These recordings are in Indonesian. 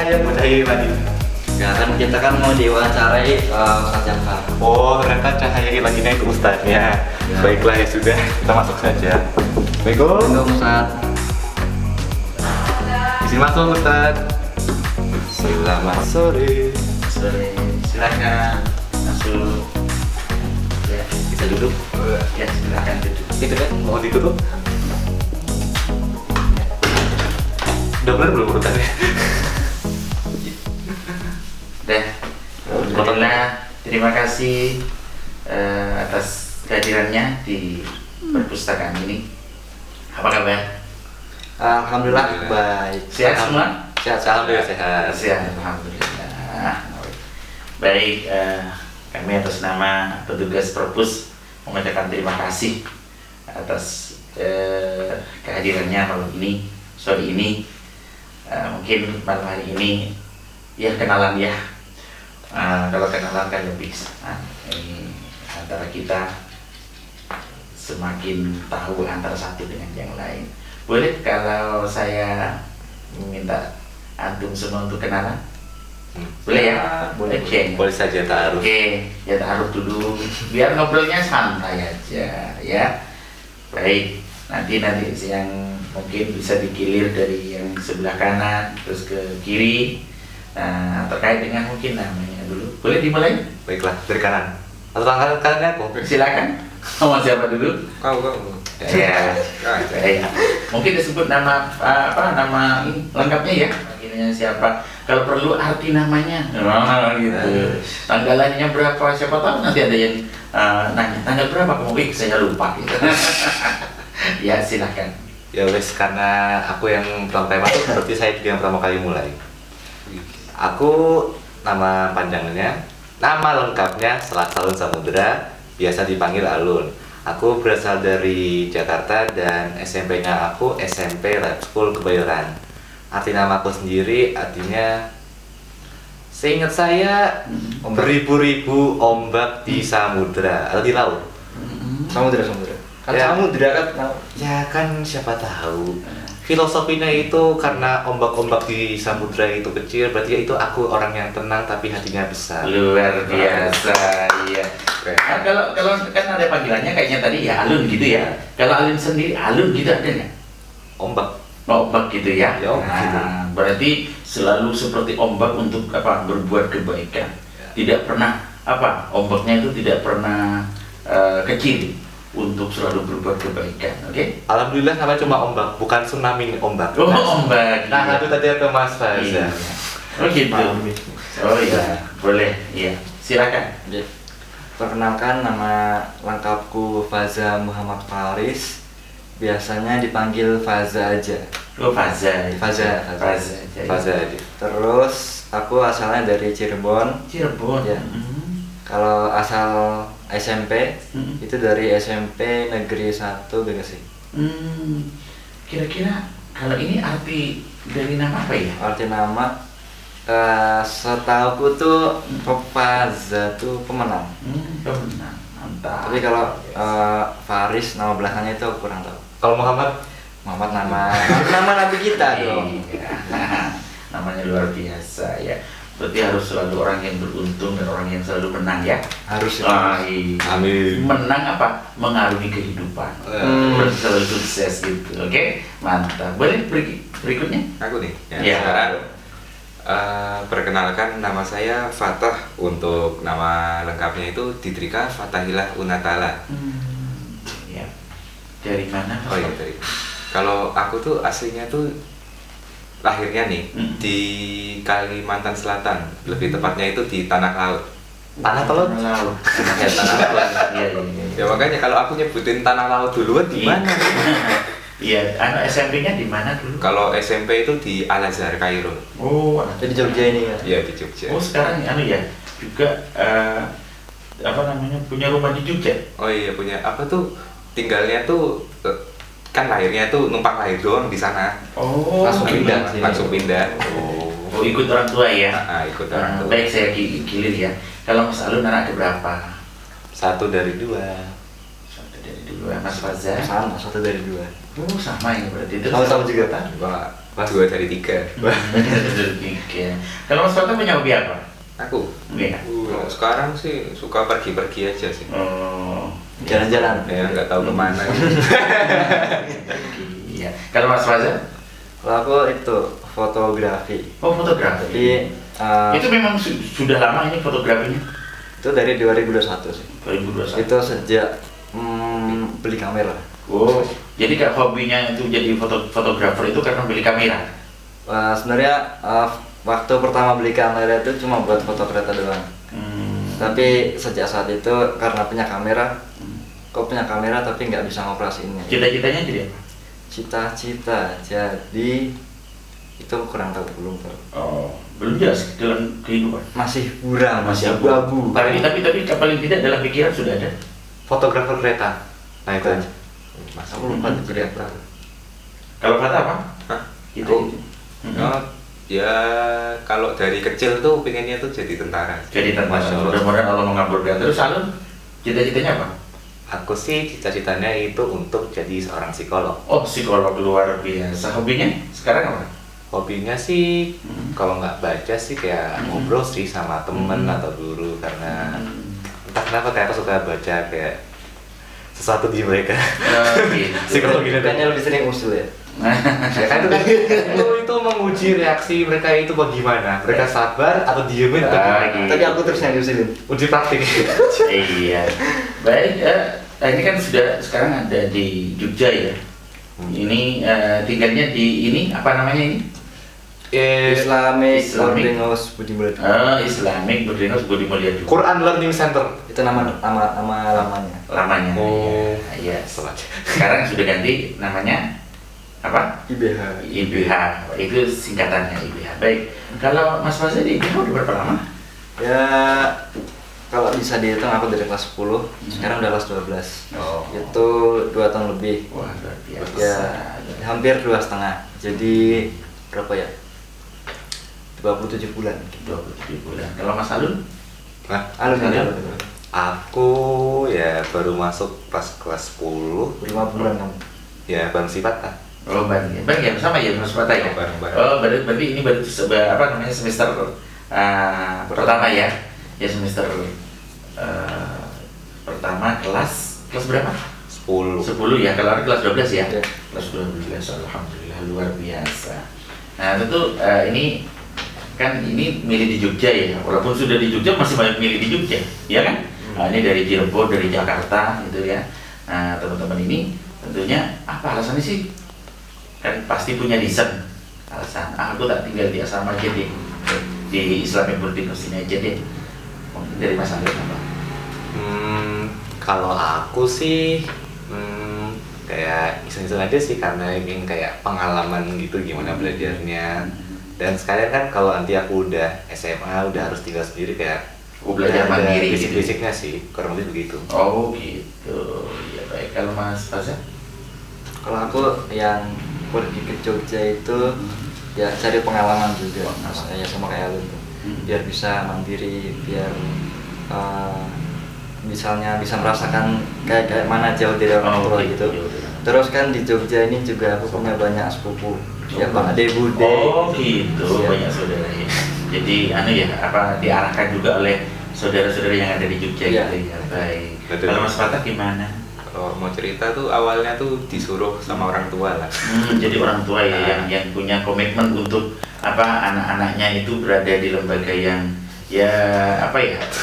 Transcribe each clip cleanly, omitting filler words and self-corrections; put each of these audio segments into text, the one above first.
yang Cahaya tadi? Ya kan kita kan mau diwawancarai Ustadz Jafar. Oh, ternyata Cahaya Ilahina itu ustadznya. Ya. Baiklah ya sudah, kita masuk saja. Assalamualaikum. Assalamualaikum Ustadz. Izin masuk Ustadz. Selamat sore. Sore, silakan masuk. Ya, Bisa duduk? ya silakan duduk. Itu kan, mau ditutup? Udah bener belum urutannya? Dah, alhamdulillah, terima kasih atas kehadirannya di perpustakaan ini. Apa kabar? Alhamdulillah baik. Sehat semua? Sehat. Alhamdulillah sehat. Sehat, alhamdulillah. Baik, kami atas nama petugas perpus mengucapkan terima kasih atas kehadirannya malam ini, sore ini. Mungkin malam hari ini ya kenalan ya. Kalau kenalan kan lebih ini antara kita semakin tahu antara satu dengan yang lain. Boleh kalau saya minta antum semua untuk kenalan? Boleh ya? Boleh. Oke. Boleh saja taruh. Oke, ya taruh dulu. Biar ngobrolnya santai aja, ya. Baik, nanti yang mungkin bisa digilir dari yang sebelah kanan terus ke kiri. Nah, terkait dengan mungkin namanya dulu. Boleh dimulai? Baiklah, dari kanan. Atau tangan kanannya aku? Silakan. Sama siapa dulu? Kau. Ya, baik. Mungkin disebut nama nama lengkapnya ya. Akhirnya siapa? Kalau perlu arti namanya, gitu. Tanggal lahirnya berapa? Siapa tahu nanti ada yang nanya tanggal berapa kamu? Saya lupa. Gitu. Ya silakan. Ya wes, karena aku yang pertama kali masuk, berarti saya juga yang pertama kali mulai. Aku nama panjangnya, nama lengkapnya Salun Samudra, biasa dipanggil Alun. Aku berasal dari Jakarta dan SMP-nya aku SMP Lab School Kebayoran. Arti nama aku sendiri artinya, seingat saya, beribu-ribu ombak di samudra atau di laut. Samudra. Kan Ya. samudra kan. Ya kan siapa tahu. Filosofinya itu karena ombak-ombak di samudra itu kecil, berarti itu aku orang yang tenang tapi hatinya besar. Luar biasa, iya. Nah, kalau kan ada panggilannya kayaknya tadi ya Alun gitu ya. Kalau Alun sendiri Alun gitu ada nggak? Ombak. Ombak gitu ya. Ya, ombak gitu. Berarti selalu seperti ombak untuk apa? Berbuat kebaikan. Tidak pernah apa? Ombaknya itu tidak pernah kecil untuk selalu berbuat kebaikan. Oke? Alhamdulillah namanya cuma ombak, bukan tsunami ombak. Oh, ombak. Nah, itu tadi ke Mas Faza. Iya. Oh gitu. Oh iya, boleh. Iya. Silakan. Perkenalkan, nama lengkapku Faza Muhammad Faris. Biasanya dipanggil Faza aja. Oh, Faza. Faza. Faza aja. Terus aku asalnya dari Cirebon. Cirebon. Ya. Kalau asal SMP itu dari SMP Negeri 1 Bekasi. Kira-kira kalau ini arti dari nama apa ya? Arti nama setauku tuh Faza tuh pemenang. Pemenang. Mantap. Tapi kalau Faris nama belakangnya itu aku kurang tahu. Kalau Muhammad, nama nabi kita dong. Iya. Namanya luar biasa ya. Berarti harus selalu orang yang beruntung dan orang yang selalu menang ya. Harus. Iya. amin. Menang apa? Mengarungi kehidupan. Selalu sukses gitu. Oke, mantap. Boleh berikutnya? Aku nih. Ya. Sekarang perkenalkan, nama saya Fatah. Untuk nama lengkapnya itu Didrika Fatahillah Unatala. Ya. Dari mana? Oh iya, dari. Kalau aku tuh aslinya tuh lahirnya nih di Kalimantan Selatan, lebih tepatnya itu di Tanah Laut. Tanah Laut. Laut. Ya, Tanah Laut. Iya. Ya makanya kalau aku nyebutin Tanah Laut duluan di mana? Iya, SMP-nya di mana dulu? Kalau SMP itu di Al Azhar Kairo. Oh, Jadi Jogja ini ya. Iya, di Jogja. oh sekarang ya juga apa namanya punya rumah di Jogja. Oh iya, punya apa tuh, tinggalnya tuh kan lahirnya tuh numpang lahir doang di sana. Oh, Langsung pindah sini. Langsung pindah. Oh, ikut orang tua ya. Ikut orang tua. Baik, saya gilir ya. Kalau Mas Alun anak keberapa? Satu dari dua. Satu dari dua. Mas Faza? Sama, 1 dari 2. Oh sama ya berarti. Terus Sama-sama Mas juga. Fata? Mas 2 dari 3. Dari 3. Kalau Mas Fata punya hobi apa? Aku? Iya. Sekarang sih suka pergi-pergi aja sih. Oh, Jalan-jalan. Ya nggak tahu kemana. iya. Kalau Mas Faza? Kalau aku itu fotografi. Oh fotografi. Tapi Itu memang sudah lama ini fotografinya? itu dari 2021 sih. 2021. Itu sejak beli kamera. Oh, jadi kak hobinya itu jadi fotografer itu karena beli kamera? Sebenarnya waktu pertama beli kamera itu cuma buat foto kereta doang. Tapi sejak saat itu karena punya kamera, kok punya kamera tapi nggak bisa ngoperasiinnya. Cita-citanya jadi apa? Cita-cita jadi itu kurang tahu, belum tahu. Oh, belum jelas dalam kehidupan. Masih buram, Masih masih abu-abu. Tapi paling tidak dalam pikiran sudah ada. Fotografer kereta. Nah itu aja. Aku lupa tuh jadi apa. Kalau kata apa? Hah? Itu. Oh, ya kalau dari kecil tuh pengennya tuh jadi tentara. Jadi tentara. Masya Allah. Mudah-mudahan Allah mengabulkan. Terus Alun, cita-citanya apa? Aku sih cita-citanya itu untuk jadi seorang psikolog. Oh, psikolog luar biasa. Hobinya sekarang apa? Hobinya sih kalau nggak baca sih kayak ngobrol sih sama temen atau guru, karena entah kenapa kayak aku suka baca kayak sesuatu di mereka. Gitu. Psikologinya Kayaknya lebih sering usul ya. ya kan itu menguji reaksi mereka itu bagaimana, mereka sabar atau diemin atau gimana. Gitu. Tapi aku terus yang diusilin. Uji praktik. Iya. Baik, ini kan sudah sekarang ada di Jogja ya. Ini tinggalnya di ini apa namanya ini? Islamic Islamic. Boarding House Budi Mulyadi. Islamic Boarding House Budi Mulyadi. Quran Learning Center. Itu nama lamanya. Lamanya. Oh. Iya. Sholat. Sekarang sudah ganti namanya apa? IBH. IBH. Itu singkatannya IBH. Baik. Kalau Mas Faza di IBH udah berapa lama? Ya kalau bisa dihitung aku dari kelas 10, sekarang udah kelas 12. Oh. Itu 2 tahun lebih. Wah, luar biasa. Ya hampir 2,5. Jadi berapa ya? 27 bulan. 27 bulan. Kalau Mas Alun? Nah, Alun ini Alun. alun. aku ya baru masuk pas kelas 10. 5 bulan kamu. Ya bareng si Fatah. Oh, bang ya sama ya Mas Fatah ya. Bareng-bareng. Oh, berarti ini baru apa namanya semester pertama ya. Ya semester pertama kelas berapa? 10. 10 ya. Kalau kelas 12 ya. Ya. Kelas 12 alhamdulillah luar biasa. Nah, tentu ini kan ini milih di Jogja ya. Walaupun sudah di Jogja masih banyak milih di Jogja, ya kan? Nah, ini dari Cirebon, dari Jakarta gitu ya. Nah, teman-teman ini tentunya apa alasannya sih? Kan pasti punya reason. Alasan, aku tak tinggal di asrama aja deh. Di Islamic Boarding House ini aja deh. Mungkin dari Mas Andri apa? Kalau aku sih kayak iseng-iseng aja sih, karena ingin kayak pengalaman gitu gimana belajarnya. Dan sekalian kan kalau nanti aku udah SMA udah harus tinggal sendiri, kayak Belajar ada mandiri gitu. basic-basicnya sih, kurang lebih begitu. Oh gitu. Ya baik. Kalau Mas Faza? Kalau aku yang pergi ke Jogja itu ya cari pengalaman juga, ya sama kayak Alun tuh. Biar bisa mandiri, biar misalnya bisa merasakan kayak mana jauh dari orang tua gitu. Terus kan di Jogja ini juga aku punya banyak sepupu, ya Pak Ade Bude. Oh gitu, Ya. banyak saudara ya. Jadi diarahkan juga oleh saudara-saudara yang ada di Jogja Ya. gitu ya. Baik. Betul. Kalau Mas Fatah gimana? Kalau mau cerita tuh awalnya tuh disuruh sama orang tua lah. Jadi orang tua ya yang punya komitmen untuk anak-anaknya itu berada di lembaga yang ya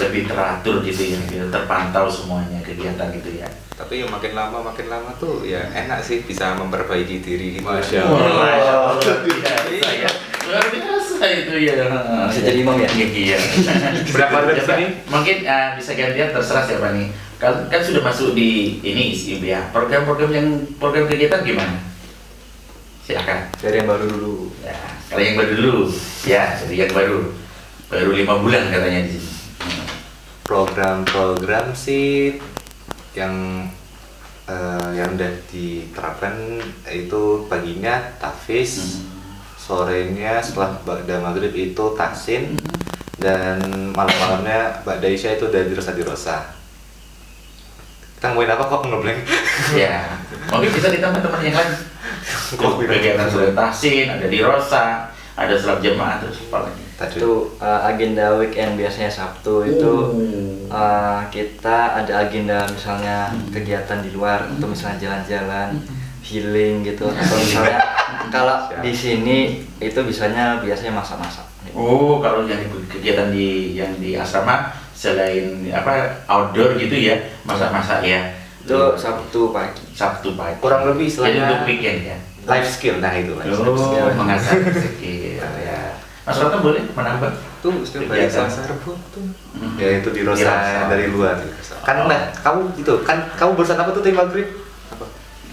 lebih teratur gitu ya, terpantau semuanya kegiatan gitu ya. Tapi yang makin lama tuh ya enak sih, bisa memperbaiki diri gitu. Masya Allah. Luar biasa ya. Luar biasa itu ya. Bisa jadi imam ya? Iya. Berapa dari Coba, sini? mungkin bisa gantian, terserah siapa nih. Kan sudah masuk di ini IBH. Program kegiatan gimana? Silakan. Dari yang baru dulu. Ya, kalau yang baru dulu, ya dari yang baru 5 bulan katanya di sini. Program-program sih yang udah diterapkan itu paginya tahfiz, sorenya setelah ba'da maghrib itu tahsin, dan malam-malamnya ba'da isya itu dari dirosa. kita ngomongin apa kok ngeblank. Ya, mungkin bisa di teman-teman yang lain. Kegiatan soletasin, ada di Rosa, ada sholat jemaah, terus apa lagi? Itu agenda weekend biasanya Sabtu itu kita ada agenda misalnya kegiatan di luar atau misalnya jalan-jalan, healing gitu, atau misalnya kalau di sini itu biasanya masak-masak. Oh, kalau yang kegiatan yang di asrama selain apa outdoor gitu ya, masak-masak ya. Itu Sabtu pagi. Sabtu pagi. Kurang lebih Jadi istilahnya untuk weekend ya. life skill, nah itu life skill. Oh, mengasah skill ya. Mas Rata boleh menambah? Tuh setiap hari Selasa Rabu tuh. Ya itu di Rosa, Di Rosa. dari luar. Kan nah, kamu itu kan kamu barusan apa tuh tadi maghrib?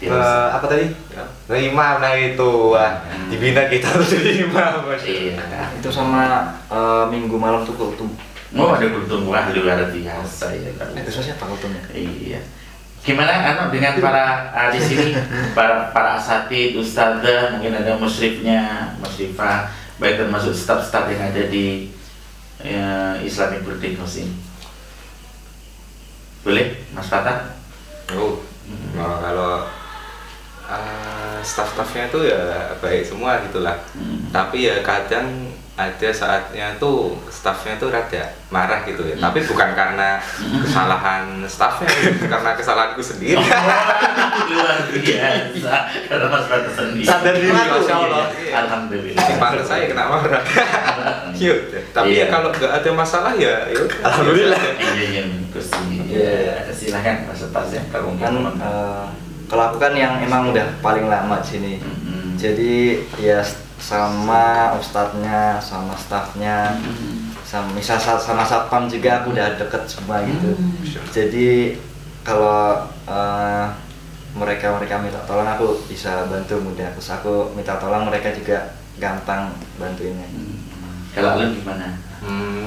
Di Rosa. Apa tadi? Nah, imam, nah itu wah dibina kita tuh jadi imam. Iya. Itu sama minggu malam tuh kultum. Oh, ada kultum, wah luar biasa ya. Itu siapa kultumnya? Iya. Gimana dengan para di sini para asatid, ustadzah, mungkin ada musyrifnya, musyrifah, baik termasuk staf-staf yang ada di Islamic Building House ini. Boleh, Mas Fatah? Oh, kalau staff-staffnya tuh ya baik semua gitulah. Tapi ya kadang ada saatnya tuh staffnya tuh rada marah gitu ya. Tapi bukan karena kesalahan staffnya, karena kesalahanku sendiri. Luar biasa, karena Mas Fatah sendiri. Sadar diri, Masya Allah. Alhamdulillah. Si pantas saya kena marah. Yuk, tapi ya kalau nggak ada masalah ya, yuk. Alhamdulillah. Iya, iya, silakan Mas Fatah kalau Kan kalau aku kan yang emang udah paling lama di sini. Jadi ya sama ustadznya, sama staffnya, misal sama satpam juga aku udah deket semua gitu. Jadi kalau mereka minta tolong aku bisa bantu mudah. Terus aku minta tolong mereka juga gampang bantuinnya. Kalau lu gimana?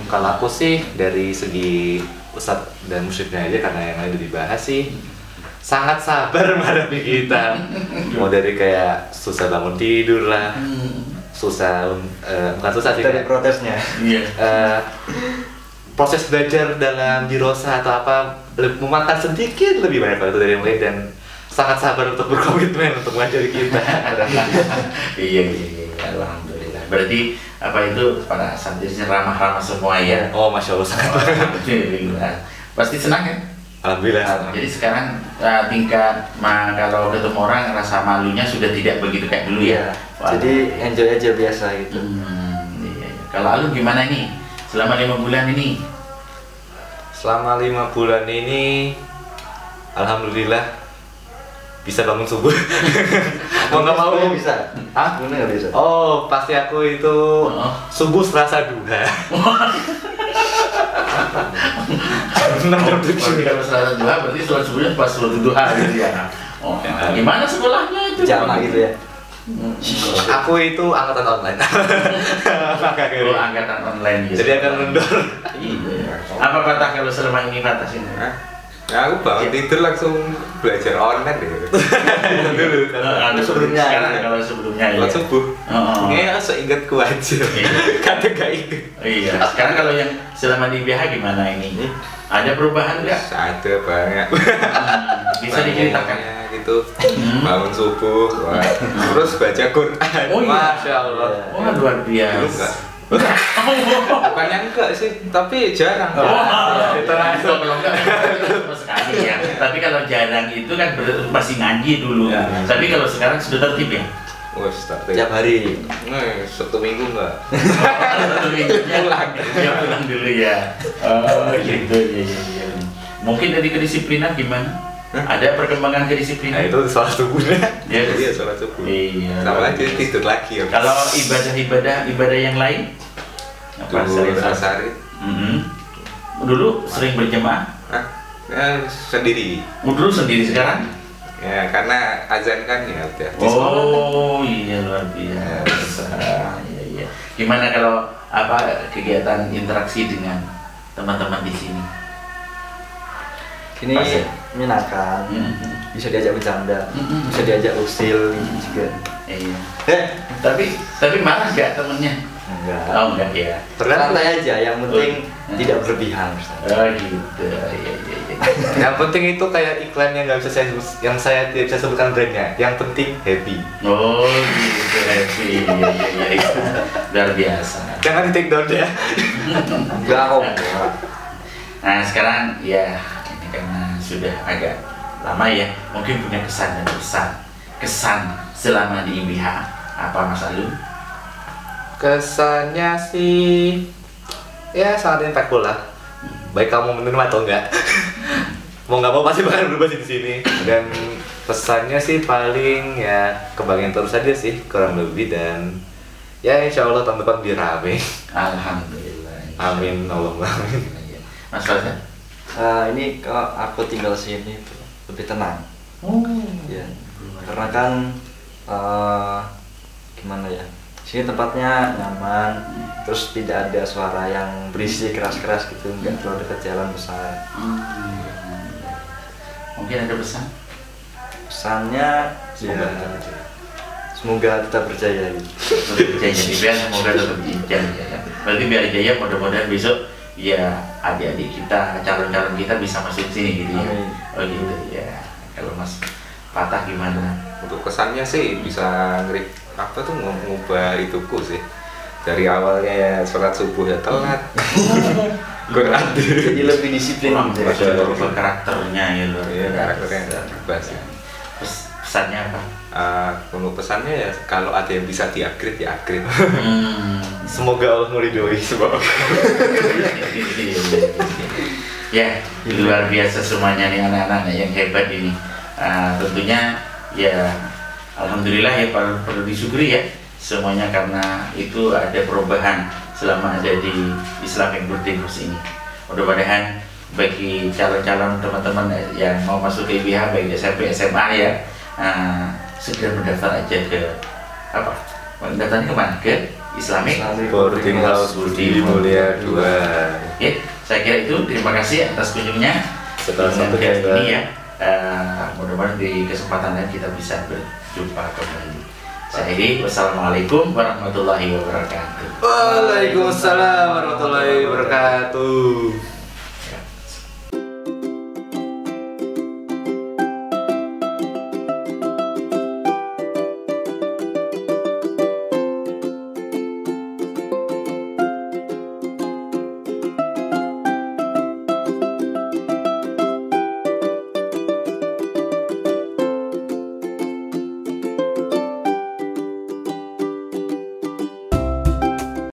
Kalau aku sih dari segi ustadz dan musyrifnya aja karena yang lain udah dibahas sih sangat sabar menghadapi kita. Mau dari kayak susah bangun tidur lah, susah bukan susah sih Dari kayak, protesnya. Iya. proses belajar dalam di Rosa atau apa memakan sedikit lebih banyak waktu dari yang lain dan sangat sabar untuk berkomitmen untuk mengajari kita. Iya, alhamdulillah. Berarti apa itu para santrinya ramah-ramah semua ya? Oh, Masya Allah sangat. Alhamdulillah. Pasti senang ya? Alhamdulillah. Jadi sekarang tingkat kalau ketemu orang rasa malunya sudah tidak begitu kayak dulu ya? Wah. Jadi enjoy aja biasa gitu. Iya. Kalau Alun gimana nih? Selama 5 bulan ini? Selama 5 bulan ini, alhamdulillah bisa bangun subuh. Mau nggak mau bisa. Hah? Bener nggak bisa? Oh, pasti aku itu subuh serasa duha. Kalau sholat duha berarti sholat subuhnya pas sholat duha gitu ya? Oh, gimana sekolahnya itu? Jamaah gitu ya? Aku itu angkatan online. Oh, angkatan online gitu. Jadi akan kendor. Iya. Apa Fatah kalau selama ini Fatah sini? Nah, aku bangun tidur langsung belajar online deh. Dulu Ada sebelumnya, sekarang ya. kalau sebelumnya ya. Sholat subuh. Kayaknya seingatku aja. Kata gak inget. Iya. Sekarang kalau yang selama di BH gimana ini? Ada perubahan nggak? Ada banyak. Bisa diceritakan? Bangunnya gitu. Bangun subuh, wah. Terus baca Quran. Oh iya. Masya Allah. Wah, luar Dulu biasa. enggak. Bukannya enggak sih, tapi jarang. Itu langsung kalau enggak sama sekali ya. Tapi kalau jarang itu kan masih ngaji dulu. Tapi kalau sekarang sudah tertib ya. Wes tak Tiap hari. Sabtu Minggu enggak. Satu minggunya ya pulang dulu ya. Oh gitu ya. Mungkin dari kedisiplinan gimana? Ada perkembangan Nah kedisiplinan? itu sholat subuhnya. Ya, Iya, sholat subuh. Iya. Sama aja tidur lagi ya. Kalau ibadah yang lain? Apa Dulu sering Asari. Dulu sering berjemaah? Ya, sendiri. Dulu sendiri sekarang? Ya, karena azan kan ya udah. Oh iya luar biasa. Iya. Gimana kalau kegiatan interaksi dengan teman-teman di sini? Ini menyenangkan, bisa diajak bercanda, bisa diajak usil juga. Iya. Tapi marah nggak temennya? Enggak. Oh enggak ya. Santai aja, yang penting tidak berlebihan. Oh gitu. Iya. Yang penting itu kayak iklan yang nggak bisa yang saya tidak bisa sebutkan brandnya. Yang penting happy. Oh gitu, happy. Ya, itu luar biasa. Jangan di take down ya. Enggak kok. Nah sekarang ya ini karena sudah agak lama ya, mungkin punya kesan dan kesan selama di IBH apa Mas Alun? Kesannya sih ya sangat impactful lah. Baik kamu menerima atau enggak. Mau nggak mau pasti bakal berubah di sini. Dan pesannya sih paling ya kebagian terus aja sih kurang lebih, dan ya insya Allah tahun depan biar rame. Alhamdulillah. Amin Allahumma amin. Mas Fauzan? Ini kalau aku tinggal sini tuh lebih tenang. Oh. Ya. Karena kan gimana ya? Sini tempatnya nyaman, terus tidak ada suara yang berisi keras-keras gitu, nggak terlalu dekat jalan besar. Mungkin ada pesan? Pesannya ya, semoga tetap berjaya gitu. Berjaya, biar semoga tetap jaya. Berarti biar jaya, mudah-mudahan besok ya adik-adik kita, calon-calon kita bisa masuk sini gitu ya. Amin. Oh gitu ya. Kalau Mas Fatah gimana? Untuk kesannya sih bisa apa tuh ngubah hidupku sih. Dari awalnya ya sholat subuh ya telat. Quran Jadi lebih disiplin gitu ya. Sudah berubah karakternya ya loh. Iya, karakternya berubah sih. Pesannya apa? Untuk pesannya ya kalau ada yang bisa di-upgrade ya upgrade. Semoga Allah meridhoi. Sebab Ya, luar biasa semuanya nih anak-anak yang hebat ini. Tentunya ya alhamdulillah ya perlu disyukuri ya semuanya, karena itu ada perubahan selama ada di Islamic Birthday Course ini. Mudah-mudahan bagi calon-calon teman-teman yang mau masuk ke IBH baik SMP SMA ya, segera mendaftar aja ke apa? Mendaftarnya kemana? Ke Islamic Boarding House Budi Mulia 2. Ya, saya kira itu. Terima kasih atas kunjungnya Setelah dengan satu hari kita ini ya. Mudah-mudahan di kesempatan lain kita bisa berjumpa kembali. Saya akhiri. Wassalamualaikum warahmatullahi wabarakatuh. Waalaikumsalam warahmatullahi wabarakatuh.